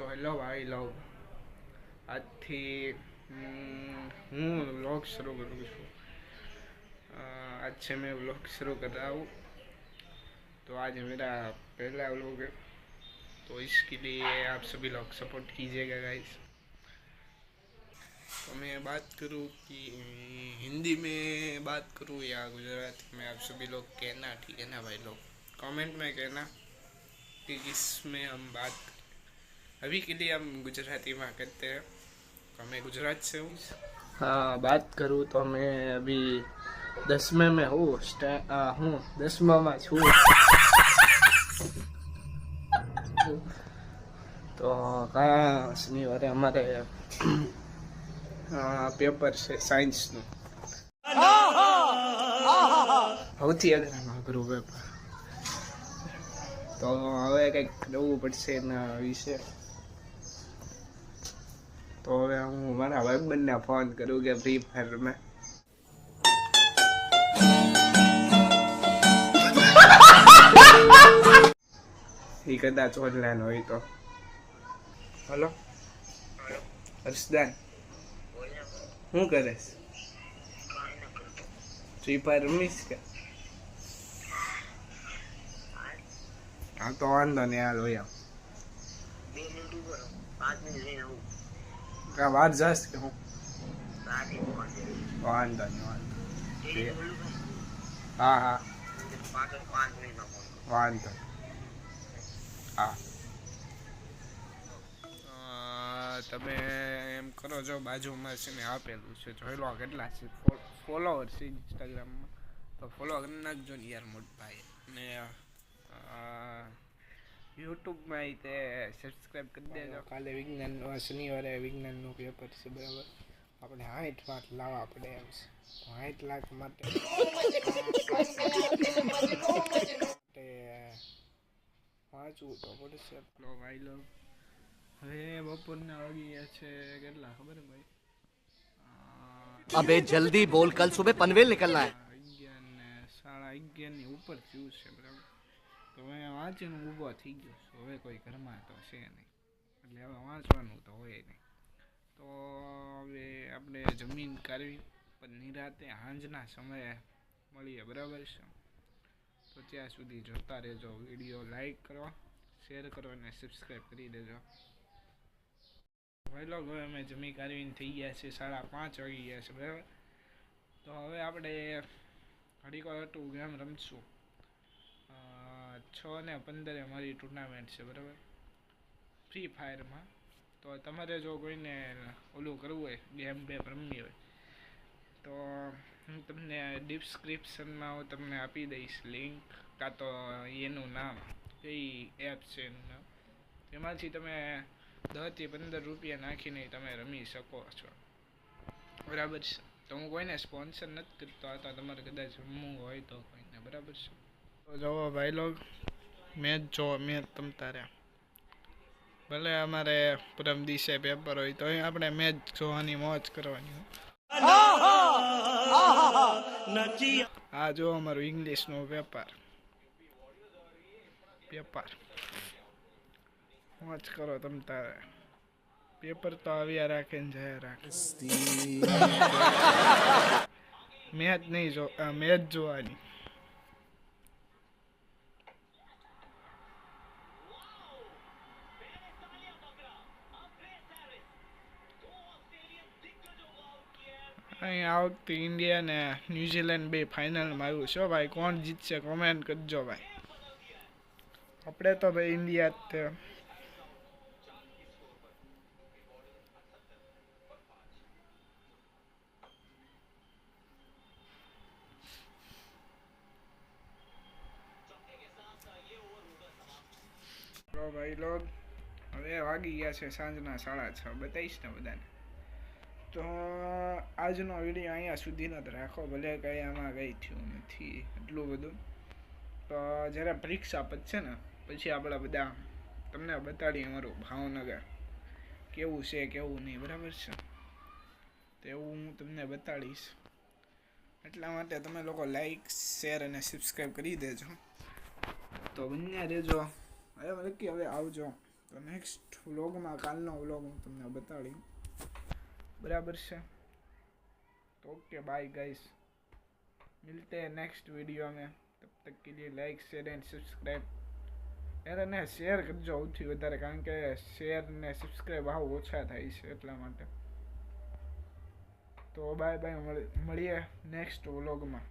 તો હેલો ભાઈ લોગ, આજથી હું વ્लॉग शुरू करूँ છું। आज से मैं व्लॉग शुरू कर रहा हूँ। तो आज मेरा पहला व्लॉग है, तो इसके लिए आप सभी लोग सपोर्ट कीजिएगा गाइस। तो मैं बात करूँ कि हिंदी में बात करूँ या गुजराती में, आप सभी लोग कहना, ठीक है ना भाई लोग? कमेंट में कहना कि किस में हम बात। अभी के लिए हम गुजराती में करते हैं, तो मैं गुजरात से हूँ। हाँ, बात करूँ तो मैं अभी 10वें में हूँ, 10वां में छूँ। तो कहाँ शनिवारे हमारे पेपर से साइंस નું સૌથી અઘરું પેપર, તો હવે કંઈક કરવું પડશે એના વિશે। તો હવે હું મારા ભાઈબંધને ફોન કરું કે ફ્રી ફાયર રમે। એ કદાચ ઓનલાઈન હોય તો। હલો હર્ષદાન, શું કરે? ફ્રી ફાયર રમીશ કે? હા તો વાંધો નહીં, હાલ હોય આવ। કા વાર જાસ કે હું? વાંધો નહીં, હા હા વાંધો હા। તમે એમ કરો, જો બાજુમાં છે ને આપેલું છે, જોઈ લો કેટલા છે ફોલોવર છે ઇન્સ્ટાગ્રામમાં, તો ફોલો કરી નાખજો ને યાર મોટભાઈ। ને યુટ્યુબમાં તે સબસ્ક્રાઈબ કરી દેજો। કાલે વિજ્ઞાન, શનિવારે વિજ્ઞાનનું પેપર છે, બરાબર? આપણે 60 માર્ક લાવવા પડે એમ છે। 60 લાખ માટે વાંચવું તો પડશે ભાઈ લોગ। હવે બપોરના વાગી ગયા છે કેટલા ખબર ભાઈ? अबे जल्दी बोल, कल सुबह पनवेल निकलना है। 11 ને 11:30 ની ઉપર થયું છે, બરાબર? તો હવે વાંચીને ઊભો થઈ ગયો છું। હવે કોઈ ઘરમાં તો છે નહીં, એટલે હવે વાંચવાનું તો હોય નહીં। તો હવે આપણે જમીન કાઢવી, પણ નિરાતે સાંજના સમયે મળીએ, બરાબર છે? તો ત્યાં સુધી જોતા રહેજો, વિડીયો લાઈક કરો, શેર કરો અને સબસ્ક્રાઈબ કરી દેજો ભાઈ લોગ। હવે અમે જમી કાઢવીને થઈ ગયા છે, 5:30 વાગી ગયા છે, બરાબર? તો હવે આપણે ઘડીક હતું ગેમ રમશું। 6 ને 15 મારી ટુર્નામેન્ટ છે, બરાબર? ફ્રી ફાયરમાં। તો તમારે જો કોઈને ઓલું કરવું હોય, ગેમ રમવી હોય, તો હું તમને ડિસ્ક્રિપ્શનમાં હું તમને આપી દઈશ લિંક, કાં તો એનું નામ, કઈ એપ છે એનું નામ, એમાંથી તમે 10 થી 15 રૂપિયા નાખીને તમે રમી શકો છો, બરાબર છે? તો હું કોઈને સ્પોન્સર નથી કરતો, આ તો તમારે કદાચ રમવું હોય તો કોઈને, બરાબર છે? તો જોવો ભાઈ લોગ, મેચ જોવો, મેચ તમતા રહ્યા। ભલે અમારે પરમ દિવસે પેપર હોય તો આપણે મેચ જોવાની મોજ કરવાની। આ જો અમારું ઇંગ્લિશનું પેપર મોજ કરો તમ તારે। પેપર તો આવ્યા રાખે ને જયા રાખે। મેચ નહીં જો, મેચ જોવાની। અહીં આ વખતે ઇન્ડિયા ને ન્યુઝીલેન્ડ બે ફાઇનલમાં આવ્યું છે ભાઈ। કોણ જીતશે કોમેન્ટ કરજો ભાઈ। આપણે તો ભાઈ ઇન્ડિયા જ તે। ભાઈ લોગ, હવે વાગી ગયા છે સાંજના 6:30, બતાવીશ ને બધાને। તો આજનો વિડીયો અહીંયા સુધીનો જ રાખો, ભલે કંઈ આમાં કંઈ થયું નથી એટલું બધું। તો જ્યારે પરીક્ષા પતશે ને પછી આપણે બધા તમને બતાડીએ અમારું ભાવનગર કેવું છે કેવું નહીં, બરાબર છે? તો એવું હું તમને બતાડીશ, એટલા માટે તમે લોકો લાઈક, શેર અને સબસ્ક્રાઈબ કરી દેજો। તો બન્યા રહેજો। હવે આવજો। તો નેક્સ્ટ વ્લોગમાં કાલનો વ્લોગ હું તમને બતાડી बराबर से। तो ओके बाय गाइस, मिलते हैं नेक्स्ट वीडियो में। तब तक के लिए लाइक शेयर एंड सब्सक्राइब यार ने शेयर करजो સૌથી વધારે, કારણ કે શેર ને સબસ્ક્રાઇબ આવ ઓછા થાય છે એટલા માટે। તો બાય બાય, મળીએ નેક્સ્ટ વ્લોગમાં।